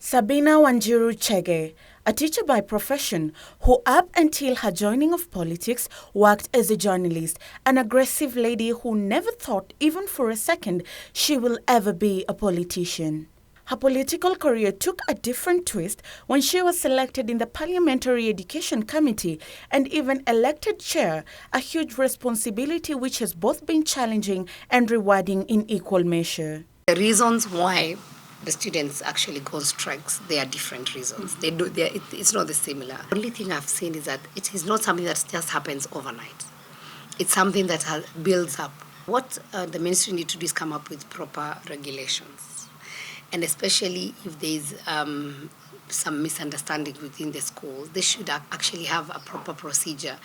Sabina Chege, a teacher by profession who up until her joining of politics worked as a journalist, an aggressive lady who never thought even for a second she will ever be a politician. Her political career took a different twist when she was selected in the Parliamentary Education Committee and even elected chair, a huge responsibility which has both been challenging and rewarding in equal measure. The reasons why the students actually go on strikes, they are different reasons. It's not the similar. The only thing I've seen is that it is not something that just happens overnight. It's something that builds up. What the ministry need to do is come up with proper regulations. And especially if there's some misunderstanding within the schools, they should actually have a proper procedure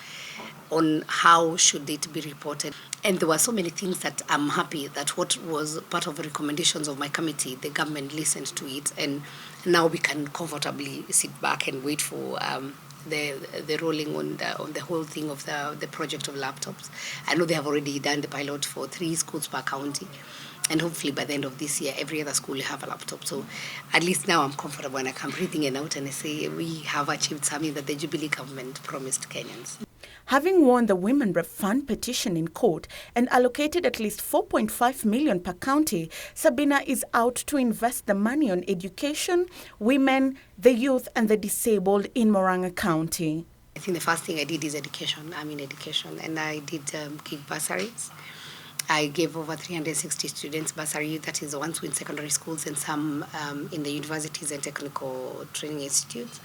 on how should it be reported. And there were so many things that I'm happy that what was part of the recommendations of my committee, the government listened to it, and now we can comfortably sit back and wait for the rolling on the whole thing of the project of laptops. I know they have already done the pilot for 3 schools per county. And hopefully by the end of this year, every other school will have a laptop. So at least now I'm comfortable when I come breathing it out and I say we have achieved something that the Jubilee government promised Kenyans. Having won the Women Rep Fund petition in court and allocated at least 4.5 million per county, Sabina is out to invest the money on education, women, the youth and the disabled in Murang'a County. I think the first thing I did is education. I'm in education, and I did give bursaries. I gave over 360 students bursary, that is the ones who in secondary schools and some in the universities and technical training institutes.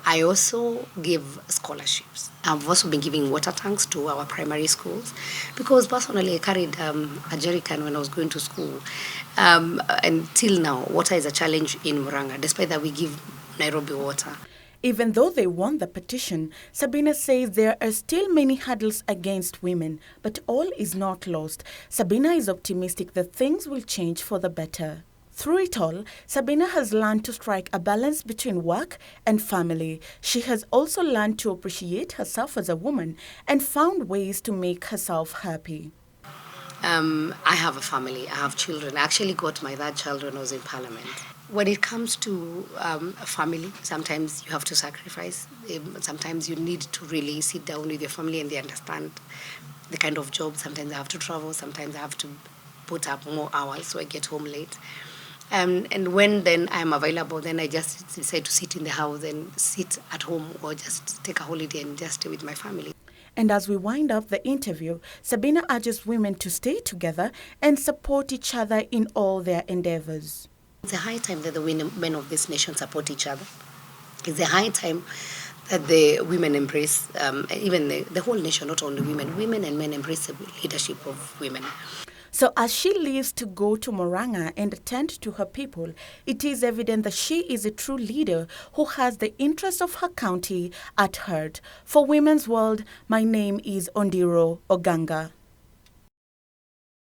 I also give scholarships. I've also been giving water tanks to our primary schools because personally I carried a jerrycan when I was going to school. And till now, water is a challenge in Murang'a, despite that we give Nairobi water. Even though they won the petition, Sabina says there are still many hurdles against women, but all is not lost. Sabina is optimistic that things will change for the better. Through it all, Sabina has learned to strike a balance between work and family. She has also learned to appreciate herself as a woman and found ways to make herself happy. I have a family, I have children. I actually got my third child when I was in Parliament. When it comes to a family, sometimes you have to sacrifice. Sometimes you need to really sit down with your family and they understand the kind of job. Sometimes I have to travel, sometimes I have to put up more hours so I get home late. And when then I'm available, then I just decide to sit in the house and sit at home or just take a holiday and just stay with my family. And as we wind up the interview, Sabina urges women to stay together and support each other in all their endeavors. It's a high time that the men of this nation support each other. It's a high time that the women embrace, even the whole nation, not only women and men embrace the leadership of women. So as she leaves to go to Murang'a and attend to her people, it is evident that she is a true leader who has the interests of her county at heart. For Women's World, my name is Ondiro Oganga.